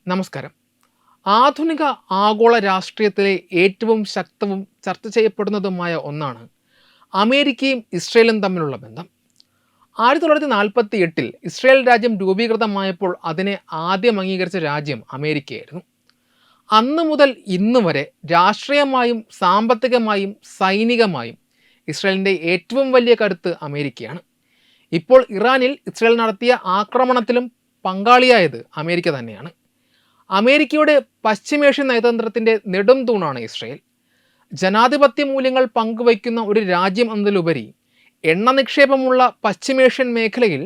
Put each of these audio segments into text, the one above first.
നമസ്കാരം. ആധുനിക ആഗോള രാഷ്ട്രീയത്തിലെ ഏറ്റവും ശക്തവും ചർച്ച ചെയ്യപ്പെടുന്നതുമായ ഒന്നാണ് അമേരിക്കയും ഇസ്രയേലും തമ്മിലുള്ള ബന്ധം. 1948 ഇസ്രയേൽ രാജ്യം രൂപീകൃതമായപ്പോൾ അതിനെ ആദ്യം അംഗീകരിച്ച രാജ്യം അമേരിക്കയായിരുന്നു. അന്ന് മുതൽ ഇന്ന് വരെ രാഷ്ട്രീയമായും സാമ്പത്തികമായും സൈനികമായും ഇസ്രയേലിൻ്റെ ഏറ്റവും വലിയ കരുത്ത് അമേരിക്കയാണ്. ഇപ്പോൾ ഇറാനിൽ ഇസ്രയേൽ നടത്തിയ ആക്രമണത്തിലും പങ്കാളിയായത് അമേരിക്ക തന്നെയാണ്. അമേരിക്കയുടെ പശ്ചിമേഷ്യൻ നയതന്ത്രത്തിൻ്റെ നെടും തൂണാണ് ഇസ്രയേൽ. ജനാധിപത്യ മൂല്യങ്ങൾ പങ്കുവയ്ക്കുന്ന ഒരു രാജ്യം എന്നതിലുപരി എണ്ണ നിക്ഷേപമുള്ള പശ്ചിമേഷ്യൻ മേഖലയിൽ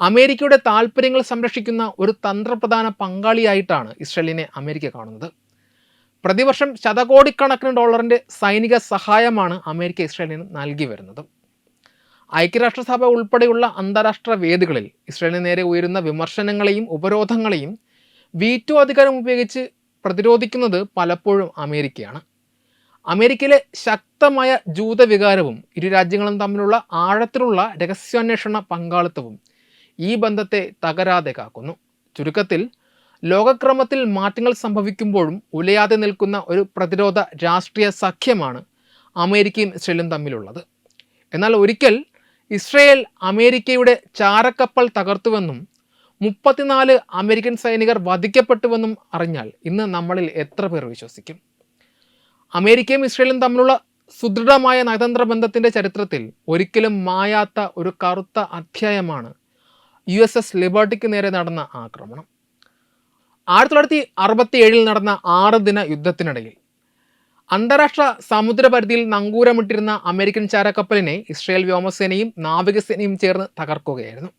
അമേരിക്കയുടെ താൽപ്പര്യങ്ങൾ സംരക്ഷിക്കുന്ന ഒരു തന്ത്രപ്രധാന പങ്കാളിയായിട്ടാണ് ഇസ്രയേലിനെ അമേരിക്ക കാണുന്നത്. പ്രതിവർഷം ശതകോടിക്കണക്കിന് ഡോളറിൻ്റെ സൈനിക സഹായമാണ് അമേരിക്ക ഇസ്രയേലിന് നൽകി വരുന്നത്. ഐക്യരാഷ്ട്രസഭ ഉൾപ്പെടെയുള്ള അന്താരാഷ്ട്ര വേദികളിൽ ഇസ്രയേലിന് നേരെ ഉയരുന്ന വിമർശനങ്ങളെയും ഉപരോധങ്ങളെയും വീറ്റോ അധികാരം ഉപയോഗിച്ച് പ്രതിരോധിക്കുന്നത് പലപ്പോഴും അമേരിക്കയാണ്. അമേരിക്കയിലെ ശക്തമായ ജൂതവികാരവും ഇരു രാജ്യങ്ങളും തമ്മിലുള്ള ആഴത്തിലുള്ള രഹസ്യാന്വേഷണ പങ്കാളിത്തവും ഈ ബന്ധത്തെ തകരാതെ കാക്കുന്നു. ചുരുക്കത്തിൽ, ലോകക്രമത്തിൽ മാറ്റങ്ങൾ സംഭവിക്കുമ്പോഴും ഉലയാതെ നിൽക്കുന്ന ഒരു പ്രതിരോധ രാഷ്ട്രീയ സഖ്യമാണ് അമേരിക്കയും ഇസ്രയേലും തമ്മിലുള്ളത്. എന്നാൽ ഒരിക്കൽ ഇസ്രയേൽ അമേരിക്കയുടെ ചാരക്കപ്പൽ തകർത്തുവെന്നും 34 അമേരിക്കൻ സൈനികർ വധിക്കപ്പെട്ടുവെന്നും അറിഞ്ഞാൽ ഇന്ന് നമ്മളിൽ എത്ര പേർ വിശ്വസിക്കും? അമേരിക്കയും ഇസ്രയേലും തമ്മിലുള്ള സുദൃഢമായ നയതന്ത്ര ബന്ധത്തിൻ്റെ ചരിത്രത്തിൽ ഒരിക്കലും മായാത്ത ഒരു കറുത്ത അധ്യായമാണ് USS ലിബർട്ടിക്ക് നേരെ നടന്ന ആക്രമണം. 1967 നടന്ന 6 ദിന യുദ്ധത്തിനിടയിൽ അന്താരാഷ്ട്ര സമുദ്രപരിധിയിൽ നങ്കൂരമിട്ടിരുന്ന അമേരിക്കൻ ചാരക്കപ്പലിനെ ഇസ്രയേൽ വ്യോമസേനയും നാവികസേനയും ചേർന്ന് തകർക്കുകയായിരുന്നു.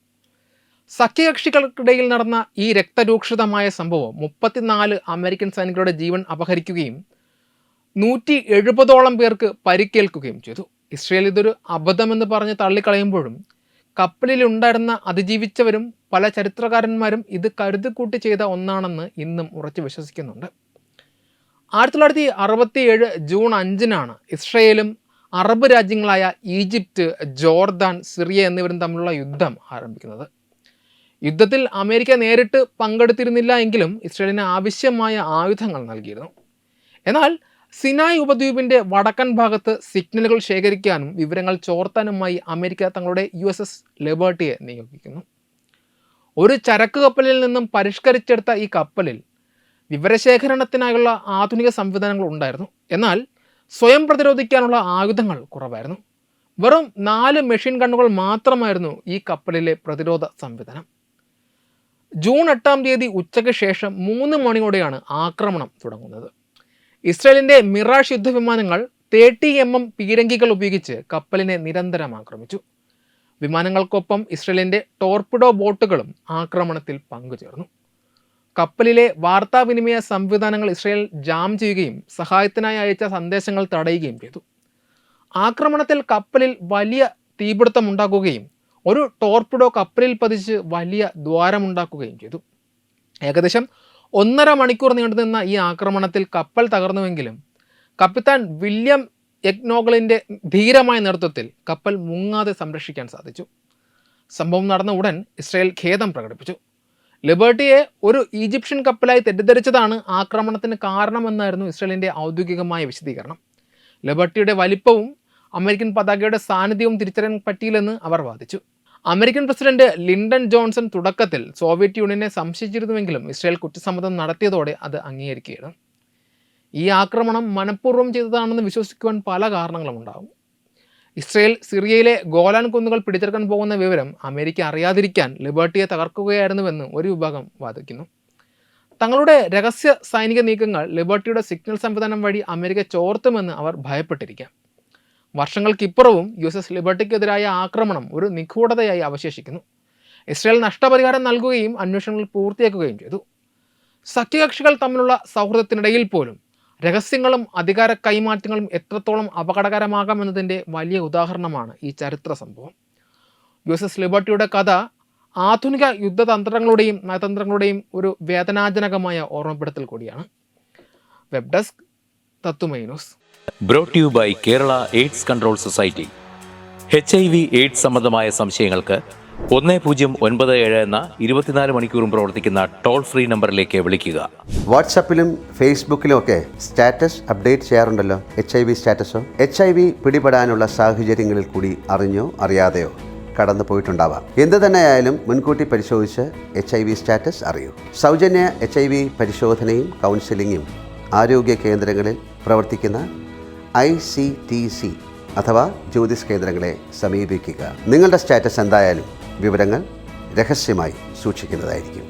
സഖ്യകക്ഷികൾക്കിടയിൽ നടന്ന ഈ രക്തരൂക്ഷിതമായ സംഭവം 34 അമേരിക്കൻ സൈനികരുടെ ജീവൻ അപഹരിക്കുകയും 170ഓളം പേർക്ക് പരിക്കേൽക്കുകയും ചെയ്തു. ഇസ്രയേൽ ഇതൊരു അബദ്ധമെന്ന് പറഞ്ഞ് തള്ളിക്കളയുമ്പോഴും കപ്പലിലുണ്ടായിരുന്ന അതിജീവിച്ചവരും പല ചരിത്രകാരന്മാരും ഇത് കരുതിക്കൂട്ടി ചെയ്ത ഒന്നാണെന്ന് ഇന്നും ഉറച്ചു വിശ്വസിക്കുന്നുണ്ട്. 1967 ജൂൺ 5 ഇസ്രയേലും അറബ് രാജ്യങ്ങളായ ഈജിപ്റ്റ്, ജോർദാൻ, സിറിയ എന്നിവരും തമ്മിലുള്ള യുദ്ധം ആരംഭിക്കുന്നത്. യുദ്ധത്തിൽ അമേരിക്ക നേരിട്ട് പങ്കെടുത്തിരുന്നില്ല എങ്കിലും ഇസ്രയേലിന് ആവശ്യമായ ആയുധങ്ങൾ നൽകിയിരുന്നു. എന്നാൽ സിനായ് ഉപദ്വീപിൻ്റെ വടക്കൻ ഭാഗത്ത് സിഗ്നലുകൾ ശേഖരിക്കാനും വിവരങ്ങൾ ചോർത്താനുമായി അമേരിക്ക തങ്ങളുടെ USS ലിബർട്ടിയെ നിയോഗിക്കുന്നു. ഒരു ചരക്ക് കപ്പലിൽ നിന്നും പരിഷ്കരിച്ചെടുത്ത ഈ കപ്പലിൽ വിവരശേഖരണത്തിനായുള്ള ആധുനിക സംവിധാനങ്ങൾ ഉണ്ടായിരുന്നു. എന്നാൽ സ്വയം പ്രതിരോധിക്കാനുള്ള ആയുധങ്ങൾ കുറവായിരുന്നു. വെറും 4 മെഷീൻ ഗണ്ണുകൾ മാത്രമായിരുന്നു ഈ കപ്പലിലെ പ്രതിരോധ സംവിധാനം. ജൂൺ 8 ഉച്ചയ്ക്ക് ശേഷം 3 മണിയോടെയാണ് ആക്രമണം തുടങ്ങുന്നത്. ഇസ്രയേലിൻ്റെ മിറാഷ് യുദ്ധവിമാനങ്ങൾ 30mm പീരങ്കികൾ ഉപയോഗിച്ച് കപ്പലിനെ നിരന്തരം ആക്രമിച്ചു. വിമാനങ്ങൾക്കൊപ്പം ഇസ്രയേലിൻ്റെ ടോർപിഡോ ബോട്ടുകളും ആക്രമണത്തിൽ പങ്കുചേർന്നു. കപ്പലിലെ വാർത്താവിനിമയ സംവിധാനങ്ങൾ ഇസ്രയേൽ ജാം ചെയ്യുകയും സഹായത്തിനായി അയച്ച സന്ദേശങ്ങൾ തടയുകയും ചെയ്തു. ആക്രമണത്തിൽ കപ്പലിൽ വലിയ തീപിടുത്തമുണ്ടാക്കുകയും ഒരു ടോർപിഡോ കപ്പലിൽ പതിച്ച് വലിയ ദ്വാരമുണ്ടാക്കുകയും ചെയ്തു. ഏകദേശം 1.5 മണിക്കൂർ നീണ്ടുനിന്ന ഈ ആക്രമണത്തിൽ കപ്പൽ തകർന്നുവെങ്കിലും കപ്പിത്താൻ വില്യം എഗ്നോഗലിൻ്റെ ധീരമായ നേതൃത്വത്തിൽ കപ്പൽ മുങ്ങാതെ സംരക്ഷിക്കാൻ സാധിച്ചു. സംഭവം നടന്ന ഉടൻ ഇസ്രയേൽ ഖേദം പ്രകടിപ്പിച്ചു. ലിബർട്ടിയെ ഒരു ഈജിപ്ഷ്യൻ കപ്പലായി തെറ്റിദ്ധരിച്ചതാണ് ആക്രമണത്തിന് കാരണമെന്നായിരുന്നു ഇസ്രയേലിൻ്റെ ഔദ്യോഗികമായ വിശദീകരണം. ലിബർട്ടിയുടെ വലിപ്പവും അമേരിക്കൻ പതാകയുടെ സാന്നിധ്യവും തിരിച്ചറിയാൻ പറ്റിയില്ലെന്ന് അവർ വാദിച്ചു. അമേരിക്കൻ പ്രസിഡന്റ് ലിൻഡൻ ജോൺസൺ തുടക്കത്തിൽ സോവിയറ്റ് യൂണിയനെ സംശയിച്ചിരുന്നുവെങ്കിലും ഇസ്രയേൽ കുറ്റസമ്മതം നടത്തിയതോടെ അത് അംഗീകരിക്കുകയാണ്. ഈ ആക്രമണം മനഃപൂർവ്വം ചെയ്തതാണെന്ന് വിശ്വസിക്കുവാൻ പല കാരണങ്ങളും ഉണ്ടാകും. ഇസ്രയേൽ സിറിയയിലെ ഗോലാൻ കുന്നുകൾ പിടിച്ചെടുക്കാൻ പോകുന്ന വിവരം അമേരിക്ക അറിയാതിരിക്കാൻ ലിബർട്ടിയെ തകർക്കുകയായിരുന്നുവെന്ന് ഒരു വിഭാഗം വാദിക്കുന്നു. തങ്ങളുടെ രഹസ്യ സൈനിക നീക്കങ്ങൾ ലിബർട്ടിയുടെ സിഗ്നൽ സംവിധാനം വഴി അമേരിക്ക ചോർത്തുമെന്ന് അവർ ഭയപ്പെട്ടിരിക്കാം. വർഷങ്ങൾക്കിപ്പുറവും USS ലിബർട്ടിക്കെതിരായ ആക്രമണം ഒരു നിഗൂഢതയായി അവശേഷിക്കുന്നു. ഇസ്രയേൽ നഷ്ടപരിഹാരം നൽകുകയും അന്വേഷണങ്ങൾ പൂർത്തിയാക്കുകയും ചെയ്തു. സഖ്യകക്ഷികൾ തമ്മിലുള്ള സൗഹൃദത്തിനിടയിൽ പോലും രഹസ്യങ്ങളും അധികാര കൈമാറ്റങ്ങളും എത്രത്തോളം അപകടകരമാകാമെന്നതിൻ്റെ വലിയ ഉദാഹരണമാണ് ഈ ചരിത്ര സംഭവം. USS ലിബർട്ടിയുടെ കഥ ആധുനിക യുദ്ധതന്ത്രങ്ങളുടെയും നയതന്ത്രങ്ങളുടെയും ഒരു വേദനാജനകമായ ഓർമ്മപ്പെടുത്തൽ കൂടിയാണ്. വെബ് ഡെസ്ക് തത്തുമൈ news. Brought you by Kerala AIDS control society. HIV AIDS സംബന്ധമായ സംശയങ്ങൾക്ക് 1097 എന്ന 24 മണിക്കൂറും പ്രവർത്തിക്കുന്ന ടോൾ ഫ്രീ നമ്പറിലേക്ക് വിളിക്കുക. വാട്സാപ്പിലും ഫേസ്ബുക്കിലും ഒക്കെ സ്റ്റാറ്റസ് അപ്ഡേറ്റ് ചെയ്യാറുണ്ടല്ലോ. HIV സ്റ്റാറ്റസോ. HIV പിടിപെടാനുള്ള സാഹചര്യങ്ങളിൽ കൂടി അറിഞ്ഞോ അറിയാതെയോ കടന്നു പോയിട്ടുണ്ടാവാം. എന്ത് തന്നെയായാലും മുൻകൂട്ടി പരിശോധിച്ച് HIV സ്റ്റാറ്റസ് അറിയൂ. സൗജന്യ HIV പരിശോധനയും കൗൺസിലിങ്ങും ആരോഗ്യ കേന്ദ്രങ്ങളിൽ പ്രവർത്തിക്കുന്ന ICTC അഥവാ ജ്യോതിസ് കേന്ദ്രങ്ങളെ സമീപിക്കുക. നിങ്ങളുടെ സ്റ്റാറ്റസ് എന്തായാലും വിവരങ്ങൾ രഹസ്യമായി സൂക്ഷിക്കുന്നതായിരിക്കും.